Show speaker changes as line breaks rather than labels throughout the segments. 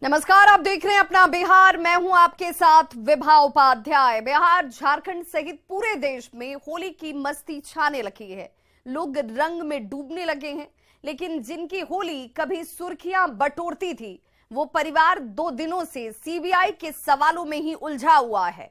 नमस्कार, आप देख रहे हैं अपना बिहार। मैं हूं आपके साथ विभा उपाध्याय। बिहार झारखंड सहित पूरे देश में होली की मस्ती छाने लगी है। लोग रंग में डूबने लगे हैं, लेकिन जिनकी होली कभी सुर्खियां बटोरती थी, वो परिवार 2 दिनों से सीबीआई के सवालों में ही उलझा हुआ है।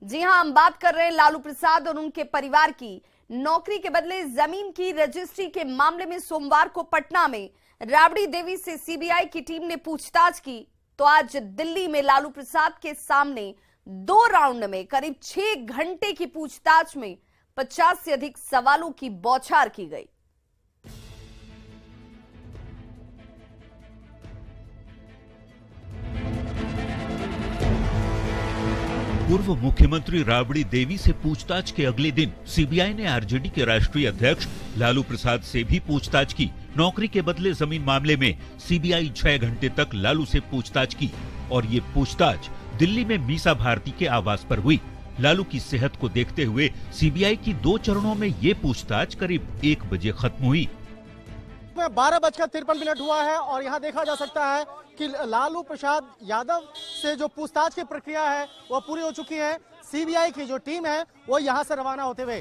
जी हां, हम बात कर रहे हैं लालू प्रसाद और उनके परिवार की। नौकरी के बदले जमीन की रजिस्ट्री के मामले में सोमवार को पटना में राबड़ी देवी से सीबीआई की टीम ने पूछताछ की, तो आज दिल्ली में लालू प्रसाद के सामने 2 राउंड में करीब 6 घंटे की पूछताछ में 50 से अधिक सवालों की बौछार की गई।
पूर्व मुख्यमंत्री राबड़ी देवी से पूछताछ के अगले दिन सीबीआई ने आरजेडी के राष्ट्रीय अध्यक्ष लालू प्रसाद से भी पूछताछ की। नौकरी के बदले जमीन मामले में सीबीआई 6 घंटे तक लालू से पूछताछ की और ये पूछताछ दिल्ली में मीसा भारती के आवास पर हुई। लालू की सेहत को देखते हुए सीबीआई की 2 चरणों में ये पूछताछ करीब 1 बजे खत्म हुई।
12:53 हुआ है और यहाँ देखा जा सकता है कि लालू प्रसाद यादव से जो पूछताछ की प्रक्रिया है वो पूरी हो चुकी है। सीबीआई की जो टीम है वो यहाँ से रवाना होते हुए।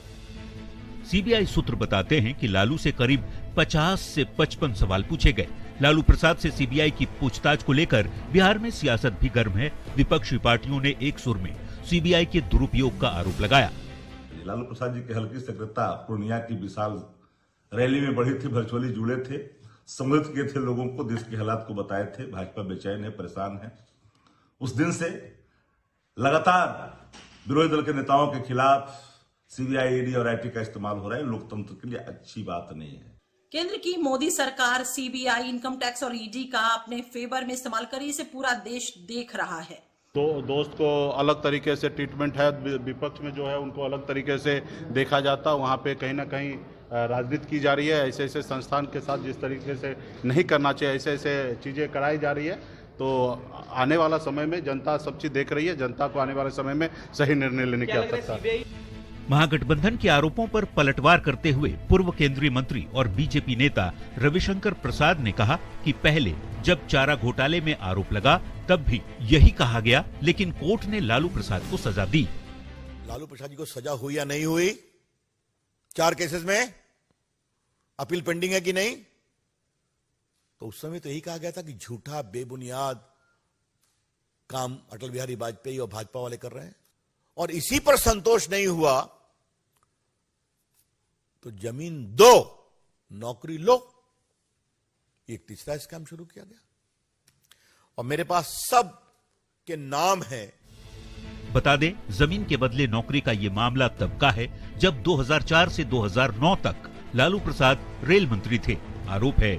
सीबीआई सूत्र बताते हैं कि लालू से करीब 50 से 55 सवाल पूछे गए। लालू प्रसाद से सीबीआई की पूछताछ को लेकर बिहार में सियासत भी गर्म है। विपक्षी पार्टियों ने एक सुर में सीबीआई के दुरुपयोग का आरोप लगाया।
लालू प्रसाद जी की हल्की सक्रियता पूर्णिया की विशाल रैली में बढ़ी थी, वर्चुअली जुड़े थे, सम्मिलित किए थे लोगों को, देश के हालात को बताए थे। भाजपा बेचैन है, परेशान है। उस दिन से लगातार विरोधी दल के नेताओं के खिलाफ सीबीआई, ईडी और आईटी का इस्तेमाल हो रहा है। लोकतंत्र के लिए अच्छी बात नहीं है।
केंद्र की मोदी सरकार सीबीआई, इनकम टैक्स और ईडी का अपने फेवर में इस्तेमाल कर रही है। इसे पूरा देश देख रहा है।
तो दोस्त को अलग तरीके से ट्रीटमेंट है, विपक्ष में जो है उनको अलग तरीके से देखा जाता। वहाँ पे कहीं ना कहीं राजनीति की जा रही है। ऐसे ऐसे संस्थान के साथ जिस तरीके से नहीं करना चाहिए, ऐसे ऐसे चीजें कराई जा रही है। तो आने वाला समय में जनता सब चीज देख रही है। जनता को आने वाले समय में सही निर्णय लेने की आवश्यकता है।
महागठबंधन के आरोपों पर पलटवार करते हुए पूर्व केंद्रीय मंत्री और बीजेपी नेता रविशंकर प्रसाद ने कहा कि पहले जब चारा घोटाले में आरोप लगा तब भी यही कहा गया, लेकिन कोर्ट ने लालू प्रसाद को सजा दी।
लालू प्रसाद जी को सजा हुई या नहीं हुई, 4 केसेस में अपील पेंडिंग है कि नहीं, तो उस समय तो यही कहा गया था कि झूठा बेबुनियाद काम अटल बिहारी वाजपेयी और भाजपा वाले कर रहे हैं। और इसी पर संतोष नहीं हुआ तो जमीन दो, नौकरी लो, एक तीसरा स्कैम शुरू किया गया और मेरे पास सब के नाम है।
बता दें, जमीन के बदले नौकरी का ये मामला तब का है जब 2004 से 2009 तक लालू प्रसाद रेल मंत्री थे। आरोप है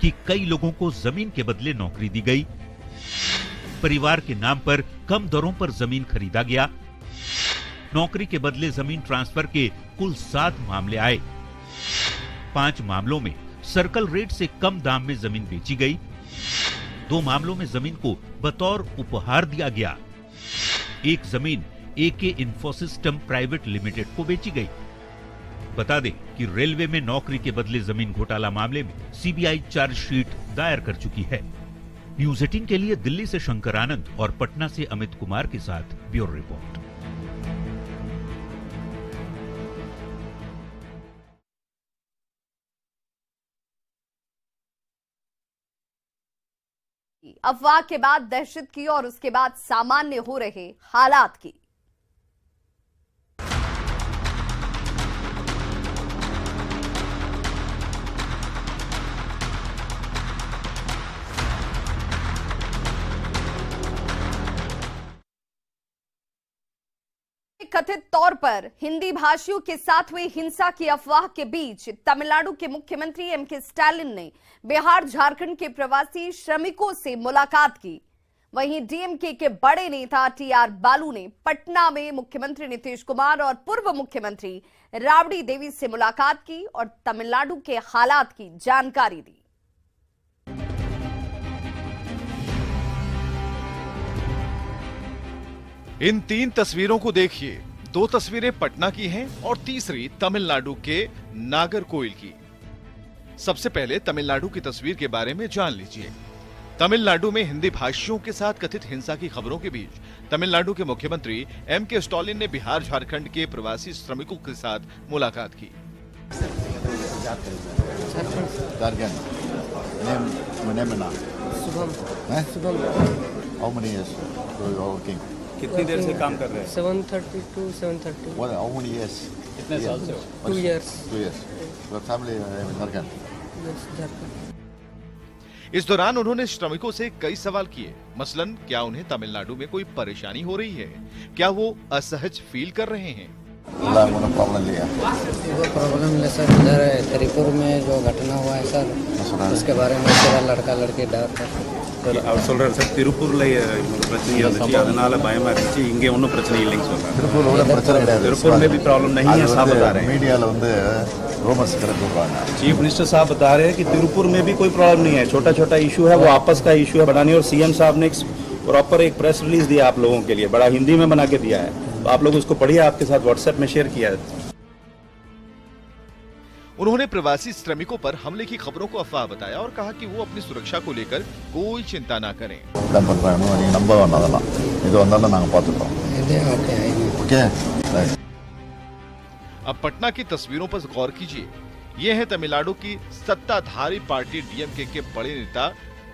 कि कई लोगों को जमीन के बदले नौकरी दी गई, परिवार के नाम पर कम दरों पर जमीन खरीदा गया। नौकरी के बदले जमीन ट्रांसफर के कुल 7 मामले आए। 5 मामलों में सर्कल रेट से कम दाम में जमीन बेची गई। 2 मामलों में जमीन को बतौर उपहार दिया गया। एक जमीन एके इंफोसिस्टम प्राइवेट लिमिटेड को बेची गई। बता दें कि रेलवे में नौकरी के बदले जमीन घोटाला मामले में सीबीआई चार्जशीट दायर कर चुकी है। न्यूज 18 के लिए दिल्ली से शंकर आनंद और पटना से अमित कुमार के साथ ब्यूरो रिपोर्ट।
अफवाह के बाद दहशत की और उसके बाद सामान्य हो रहे हालात की। कथित तौर पर हिंदी भाषियों के साथ हुई हिंसा की अफवाह के बीच तमिलनाडु के मुख्यमंत्री एमके स्टालिन ने बिहार झारखंड के प्रवासी श्रमिकों से मुलाकात की। वहीं डीएमके के बड़े नेता टीआर बालू ने पटना में मुख्यमंत्री नीतीश कुमार और पूर्व मुख्यमंत्री राबड़ी देवी से मुलाकात की और तमिलनाडु के हालात की जानकारी दी।
इन 3 तस्वीरों को देखिए। 2 तस्वीरें पटना की हैं और तीसरी तमिलनाडु के नागरकोइल की। सबसे पहले तमिलनाडु की तस्वीर के बारे में जान लीजिए। तमिलनाडु में हिंदी भाषियों के साथ कथित हिंसा की खबरों के बीच तमिलनाडु के मुख्यमंत्री M.K. स्टालिन ने बिहार झारखंड के प्रवासी श्रमिकों के साथ मुलाकात की।
कितनी देर से काम कर रहे हैं?
7:30 to 7:30.
How many years? कितने साल से?
2 years.
2 years. Your family in Jharkhand?
Yes, Jharkhand.
इस दौरान उन्होंने श्रमिकों से कई सवाल किए। मसलन, क्या उन्हें तमिलनाडु में कोई परेशानी हो रही है? क्या वो असहज फील कर रहे हैं?
प्रॉब्लम है सर, इधर त्रिपुर में जो घटना हुआ है सर, उसके बारे में मेरा लड़का लड़की डर है।
அவர் சொல்றாரு சார், திருப்பூர்ல பிரச்சனை இருந்துச்சு, அதனால பயமா இருந்துச்சு, இங்க ஒன்றும் பிரச்சனை இல்லைன்னு சொல்றாரு। திருப்பூர்ல பிரச்சனை கிடையாது, திருப்பூर में भी प्रॉब्लम नहीं है, साहब बता रहे हैं। मीडिया வந்து रोमर्स करके बोल रहा है। चीफ मिनिस्टर साहब बता रहे हैं कि तिरुपुर में भी कोई प्रॉब्लम नहीं है, छोटा छोटा इशू है, वो आपस का इशू है बनानी। और सीएम साहब ने प्रॉपर एक प्रेस रिलीज दिया आप लोगों के लिए, बड़ा हिंदी में बना के दिया है, तो आप लोग उसको पढ़िए, आपके साथ व्हाट्सएप में शेयर किया है।
उन्होंने प्रवासी श्रमिकों पर हमले की खबरों को अफवाह बताया और कहा कि वो अपनी सुरक्षा को लेकर कोई चिंता न करें। अब पटना की तस्वीरों पर गौर कीजिए। ये है तमिलनाडु की सत्ताधारी पार्टी डीएमके के बड़े नेता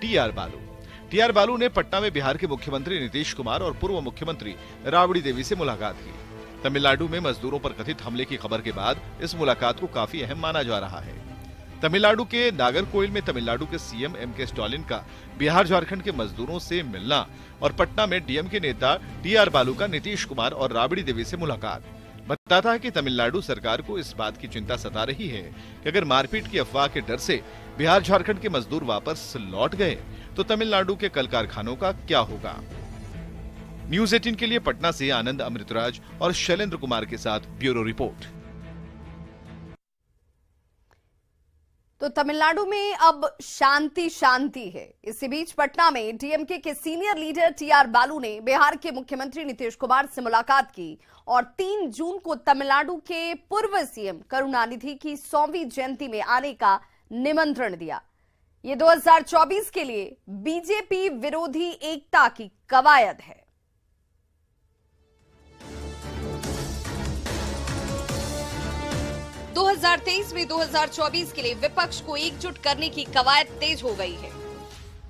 टीआर बालू। टीआर बालू ने पटना में बिहार के मुख्यमंत्री नीतीश कुमार और पूर्व मुख्यमंत्री राबड़ी देवी से मुलाकात की। तमिलनाडु में मजदूरों पर कथित हमले की खबर के बाद इस मुलाकात को काफी अहम माना जा रहा है। तमिलनाडु के नागरकोइल में तमिलनाडु के सीएम M.K. स्टालिन का बिहार झारखंड के मजदूरों से मिलना और पटना में डीएमके नेता टीआर बालू का नीतीश कुमार और राबड़ी देवी से मुलाकात बताता है कि तमिलनाडु सरकार को इस बात की चिंता सता रही है कि अगर मारपीट की अफवाह के डर से बिहार झारखंड के मजदूर वापस लौट गए तो तमिलनाडु के कल कारखानों का क्या होगा। न्यूज़ 18 के लिए पटना से आनंद अमृतराज और शैलेंद्र कुमार के साथ ब्यूरो रिपोर्ट।
तो तमिलनाडु में अब शांति शांति है। इसी बीच पटना में डीएमके के सीनियर लीडर टीआर बालू ने बिहार के मुख्यमंत्री नीतीश कुमार से मुलाकात की और 3 जून को तमिलनाडु के पूर्व सीएम करुणानिधि की 100वीं जयंती में आने का निमंत्रण दिया। ये 2024 के लिए बीजेपी विरोधी एकता की कवायद है। 2023 में 2024 के लिए विपक्ष को एकजुट करने की कवायद तेज हो गई है।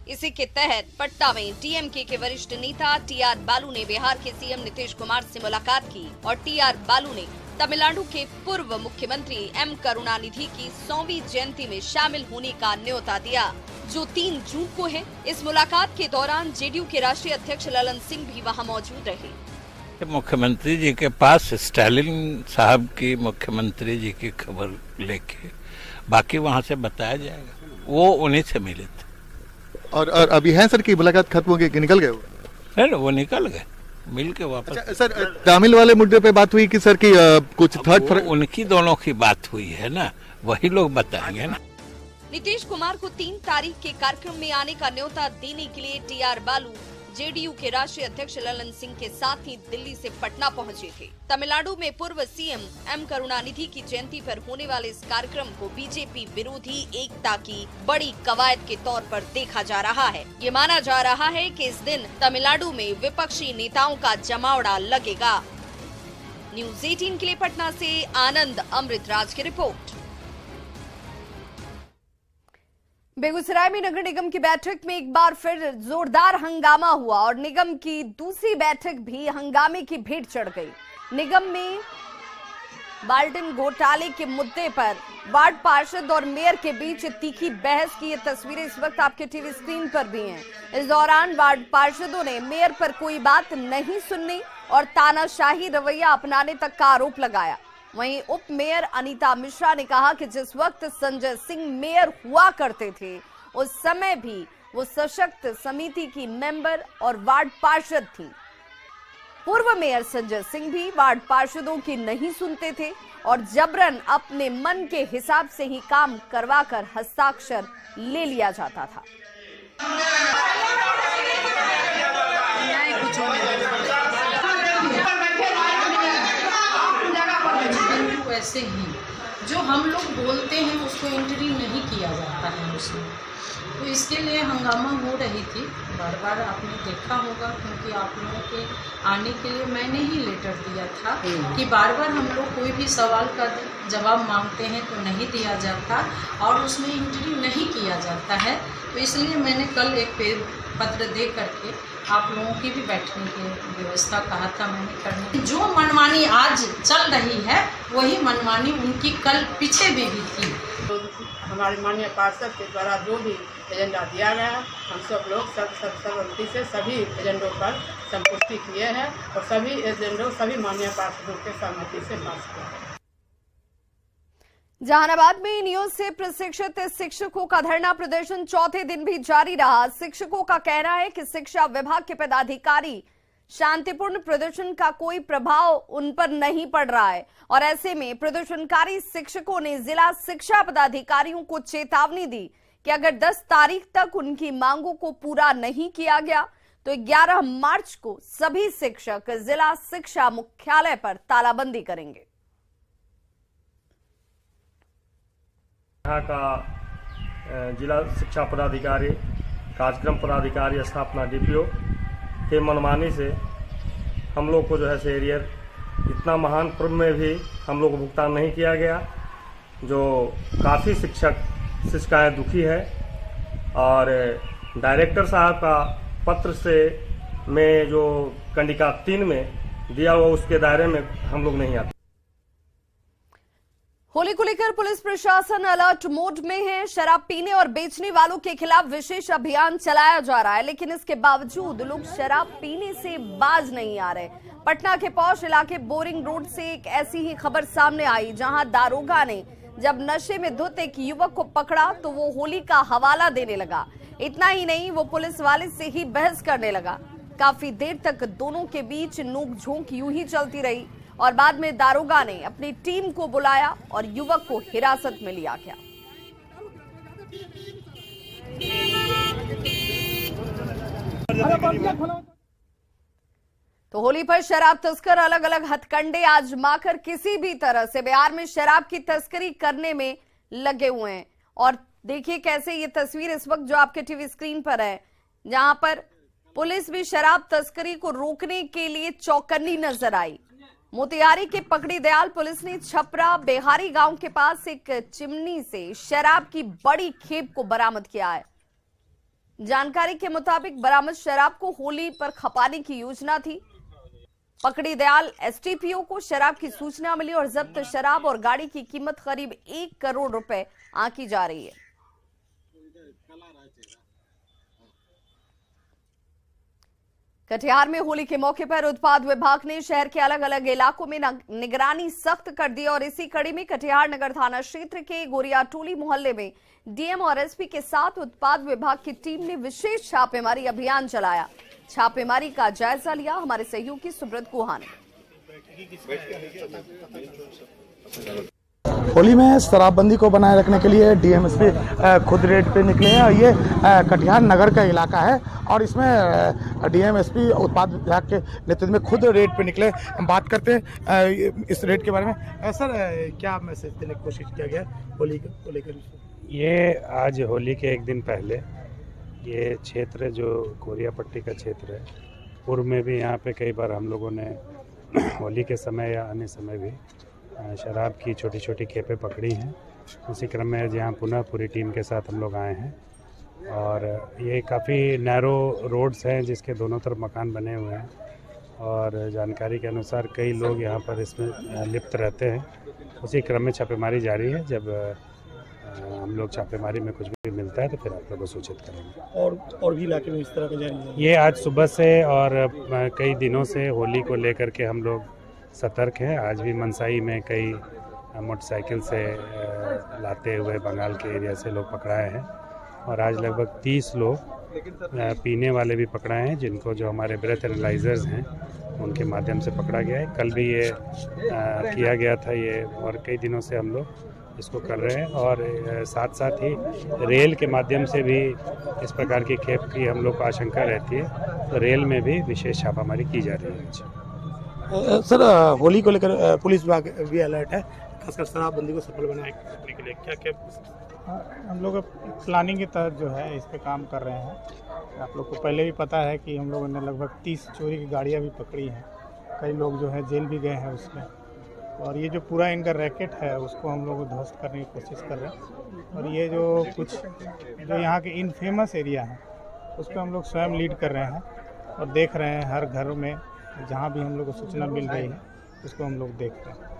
इसी के तहत पटना में डीएमके के वरिष्ठ नेता टीआर बालू ने बिहार के सीएम नीतीश कुमार से मुलाकात की और टीआर बालू ने तमिलनाडु के पूर्व मुख्यमंत्री M. करुणानिधि की 100वीं जयंती में शामिल होने का न्योता दिया, जो 3 जून को है। इस मुलाकात के दौरान जेडीयू के राष्ट्रीय अध्यक्ष ललन सिंह भी वहां मौजूद रहे।
मुख्यमंत्री जी के पास स्टालिन साहब की मुख्यमंत्री जी की खबर लेके बाकी वहां से बताया जाएगा। वो उन्हीं से मिले थे।
और अभी है सर की मुलाकात खत्म हो गई कि निकल गए?
है ना, वो निकल गए, मिल के वापस।
अच्छा, सर तमिल वाले मुद्दे पे बात हुई कि सर की कुछ थर्ड
उनकी दोनों की बात हुई है ना, वही लोग बताएंगे ना।
नीतीश कुमार को 3 तारीख के कार्यक्रम में आने का न्योता देने के लिए टीआर बालू जेडीयू के राष्ट्रीय अध्यक्ष ललन सिंह के साथ ही दिल्ली से पटना पहुंचे थे। तमिलनाडु में पूर्व सीएम M. करुणानिधि की जयंती पर होने वाले इस कार्यक्रम को बीजेपी विरोधी एकता की बड़ी कवायद के तौर पर देखा जा रहा है। ये माना जा रहा है कि इस दिन तमिलनाडु में विपक्षी नेताओं का जमावड़ा लगेगा। न्यूज़ 18 के लिए पटना से आनंद अमृतराज की रिपोर्ट। बेगूसराय में नगर निगम की बैठक में एक बार फिर जोरदार हंगामा हुआ और निगम की दूसरी बैठक भी हंगामे की भेंट चढ़ गई। निगम में बाल्टिन घोटाले के मुद्दे पर वार्ड पार्षद और मेयर के बीच तीखी बहस की ये तस्वीरें इस वक्त आपके टीवी स्क्रीन पर भी हैं। इस दौरान वार्ड पार्षदों ने मेयर पर कोई बात नहीं सुनने और तानाशाही रवैया अपनाने तक का आरोप लगाया। वहीं उप मेयर अनीता मिश्रा ने कहा कि जिस वक्त संजय सिंह मेयर हुआ करते थे उस समय भी वो सशक्त समिति की मेंबर और वार्ड पार्षद थी। पूर्व मेयर संजय सिंह भी वार्ड पार्षदों की नहीं सुनते थे और जबरन अपने मन के हिसाब से ही काम करवाकर हस्ताक्षर ले लिया जाता था।
वैसे ही जो हम लोग बोलते हैं उसको एंट्री नहीं किया जाता है उसमें। तो इसके लिए हंगामा हो रही थी। बार बार आपने देखा होगा, क्योंकि आप लोगों के आने के लिए मैंने ही लेटर दिया था कि बार बार हम लोग कोई भी सवाल का जवाब मांगते हैं तो नहीं दिया जाता और उसमें इंटरव्यू नहीं किया जाता है। तो इसलिए मैंने कल एक पत्र दे करके आप लोगों की भी बैठने की व्यवस्था कहा था मैंने करने। जो मनमानी आज चल रही है वही मनमानी उनकी कल पीछे भी थी।
तो हमारे माननीय पार्षद के द्वारा जो भी एजेंडा दिया गया, हम सब लोग सर्वसम्मति से सभी एजेंडों पर संतुष्टि किए हैं और सभी एजेंडों सभी माननीय पार्षदों के सहमति से पास किया।
जहानाबाद में नियोग से प्रशिक्षित शिक्षकों का धरना प्रदर्शन चौथे दिन भी जारी रहा। शिक्षकों का कहना है कि शिक्षा विभाग के पदाधिकारी शांतिपूर्ण प्रदर्शन का कोई प्रभाव उन पर नहीं पड़ रहा है और ऐसे में प्रदर्शनकारी शिक्षकों ने जिला शिक्षा पदाधिकारियों को चेतावनी दी कि अगर 10 तारीख तक उनकी मांगों को पूरा नहीं किया गया तो 11 मार्च को सभी शिक्षक जिला शिक्षा मुख्यालय पर तालाबंदी करेंगे।
यहाँ का जिला शिक्षा पदाधिकारी, कार्यक्रम पदाधिकारी, स्थापना डीपीओ के मनमानी से हम लोग को जो है से एरियर इतना महान पर्व में भी हम लोग को भुगतान नहीं किया गया, जो काफ़ी शिक्षिकाएं दुखी है और डायरेक्टर साहब का पत्र से में जो कंडिका 3 में दिया हुआ उसके दायरे में हम लोग नहीं आते।
होली को लेकर पुलिस प्रशासन अलर्ट मोड में है। शराब पीने और बेचने वालों के खिलाफ विशेष अभियान चलाया जा रहा है, लेकिन इसके बावजूद लोग शराब पीने से बाज नहीं आ रहे। पटना के पौष इलाके बोरिंग रोड से एक ऐसी ही खबर सामने आई, जहां दारोगा ने जब नशे में धुत एक युवक को पकड़ा तो वो होली का हवाला देने लगा। इतना ही नहीं, वो पुलिस वाले से ही बहस करने लगा। काफी देर तक दोनों के बीच नोक-झोंक यूं ही चलती रही और बाद में दारोगा ने अपनी टीम को बुलाया और युवक को हिरासत में लिया गया। तो होली पर शराब तस्कर अलग अलग हथकंडे आजमाकर किसी भी तरह से बिहार में शराब की तस्करी करने में लगे हुए हैं। और देखिए कैसे ये तस्वीर इस वक्त जो आपके टीवी स्क्रीन पर है, जहां पर पुलिस भी शराब तस्करी को रोकने के लिए चौकन्नी नजर आई। मोतिहारी के पकड़ी दयाल पुलिस ने छपरा बेहारी गांव के पास एक चिमनी से शराब की बड़ी खेप को बरामद किया है। जानकारी के मुताबिक बरामद शराब को होली पर खपाने की योजना थी। पकड़ी दयाल एसटीपीओ को शराब की सूचना मिली और जब्त शराब और गाड़ी की कीमत करीब 1 करोड़ रुपए आंकी जा रही है। कटिहार में होली के मौके पर उत्पाद विभाग ने शहर के अलग अलग इलाकों में निगरानी सख्त कर दी और इसी कड़ी में कटिहार नगर थाना क्षेत्र के गोरिया टोली मोहल्ले में डीएम और एसपी के साथ उत्पाद विभाग की टीम ने विशेष छापेमारी अभियान चलाया। छापेमारी का जायजा लिया हमारे सहयोगी सुब्रत गुहा ने।
होली में शराबबंदी को बनाए रखने के लिए डीएमएसपी खुद रेड पे निकले हैं और ये कटिहार नगर का इलाका है और इसमें डीएमएसपी उत्पाद विभाग के नेतृत्व में खुद रेड पे निकले। हम बात करते हैं इस रेड के बारे में। सर, क्या मैसेज देने की कोशिश किया गया होली को लेकर?
ये आज होली के एक दिन पहले ये क्षेत्र जो कोरिया पट्टी का क्षेत्र है, पूर्व में भी यहाँ पे कई बार हम लोगों ने होली के समय या अन्य समय भी शराब की छोटी छोटी खेपें पकड़ी हैं। उसी क्रम में यहाँ पुनः पूरी टीम के साथ हम लोग आए हैं और ये काफ़ी नैरो रोड्स हैं जिसके दोनों तरफ मकान बने हुए हैं और जानकारी के अनुसार कई लोग यहाँ पर इसमें लिप्त रहते हैं। उसी क्रम में छापेमारी जारी है। जब हम लोग छापेमारी में कुछ भी मिलता है तो फिर आप लोग को सूचित करेंगे। और भी इलाके में इस तरह का जारी है? ये आज सुबह से और कई दिनों से होली को लेकर के हम लोग सतर्क हैं। आज भी मनसाई में कई मोटरसाइकिल से लाते हुए बंगाल के एरिया से लोग पकड़ाए हैं और आज लगभग 30 लोग पीने वाले भी पकड़ाए हैं, जिनको जो हमारे ब्रेथ एनालाइजर्स हैं उनके माध्यम से पकड़ा गया है। कल भी ये किया गया था ये और कई दिनों से हम लोग इसको कर रहे हैं और साथ साथ ही रेल के माध्यम से भी इस प्रकार की खेप की हम लोग को आशंका रहती है, तो रेल में भी विशेष छापामारी की जा रही है।
सर, होली को लेकर पुलिस विभाग भी अलर्ट है, खासकर शराबबंदी को सफल बनाने के लिए क्या क्या? हम लोग प्लानिंग के तहत जो है इस पे काम कर रहे हैं। आप लोग को पहले भी पता है कि हम लोगों ने लगभग 30 चोरी की गाड़ियाँ भी पकड़ी हैं। कई लोग जो है जेल भी गए हैं उसमें, और ये जो पूरा इनका रैकेट है उसको हम लोग ध्वस्त करने की कोशिश कर रहे हैं। और ये जो कुछ जो यहाँ के इनफेमस एरिया है उस पर हम लोग स्वयं लीड कर रहे हैं और देख रहे हैं हर घर में जहाँ भी हम लोग को सूचना मिल रही है उसको हम लोग देख रहे हैं।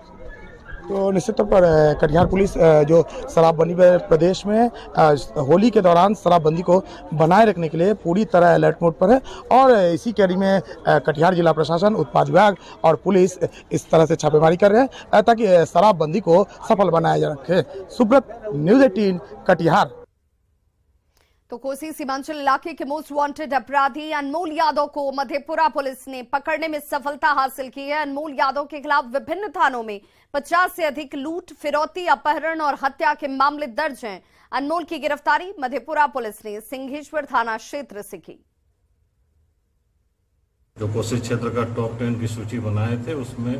तो निश्चित तौर पर कटिहार पुलिस जो शराबबंदी प्रदेश में होली के दौरान शराबबंदी को बनाए रखने के लिए पूरी तरह अलर्ट मोड पर है, और इसी कड़ी में कटिहार जिला प्रशासन, उत्पाद विभाग और पुलिस इस तरह से छापेमारी कर रहे हैं ताकि शराबबंदी को सफल बनाया जा रखे। सुब्रत, न्यूज़ 18 कटिहार।
तो कोसी सीमांचल इलाके के मोस्ट वांटेड अपराधी अनमोल यादव को मधेपुरा पुलिस ने पकड़ने में सफलता हासिल की है। अनमोल यादव के खिलाफ विभिन्न थानों में 50 से अधिक लूट, फिरौती, अपहरण और हत्या के मामले दर्ज हैं। अनमोल की गिरफ्तारी मधेपुरा पुलिस ने सिंहेश्वर थाना क्षेत्र से की।
जो कोसी क्षेत्र का टॉप 10 की सूची बनाए थे उसमें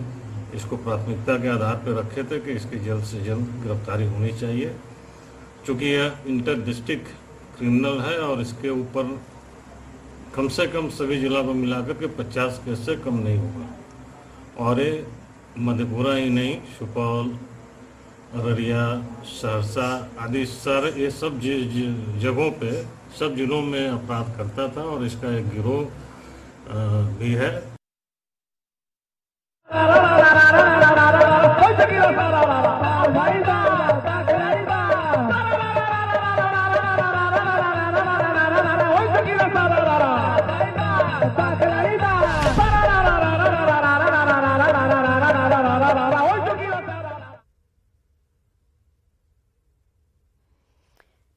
इसको प्राथमिकता के आधार पर रखे थे कि इसकी जल्द से जल्द गिरफ्तारी होनी चाहिए, क्योंकि यह इंटर डिस्ट्रिक्ट क्रिमिनल है और इसके ऊपर कम से कम सभी जिला को मिलाकर के 50 केस से कम नहीं होगा। और ये मधेपुरा ही नहीं, सुपौल, अररिया, सहरसा आदि सारे ये सब जगहों पे सब जिलों में अपराध करता था और इसका एक गिरोह भी है।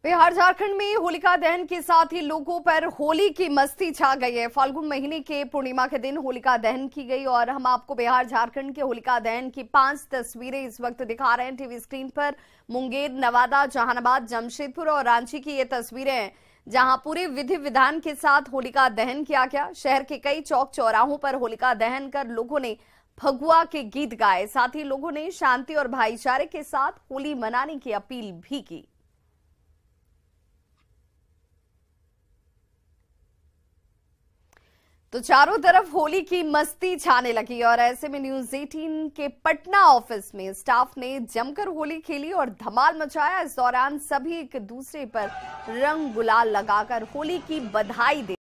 बिहार झारखंड में होलिका दहन के साथ ही लोगों पर होली की मस्ती छा गई है। फाल्गुन महीने के पूर्णिमा के दिन होलिका दहन की गई और हम आपको बिहार झारखंड के होलिका दहन की 5 तस्वीरें इस वक्त दिखा रहे हैं टीवी स्क्रीन पर। मुंगेर, नवादा, जहानाबाद, जमशेदपुर और रांची की ये तस्वीरें हैं जहां पूरे विधि विधान के साथ होलिका दहन किया गया। शहर के कई चौक चौराहों पर होलिका दहन कर लोगों ने फगुआ के गीत गाए। साथ ही लोगों ने शांति और भाईचारे के साथ होली मनाने की अपील भी की। तो चारों तरफ होली की मस्ती छाने लगी और ऐसे में न्यूज़ 18 के पटना ऑफिस में स्टाफ ने जमकर होली खेली और धमाल मचाया। इस दौरान सभी एक दूसरे पर रंग गुलाल लगाकर होली की बधाई दे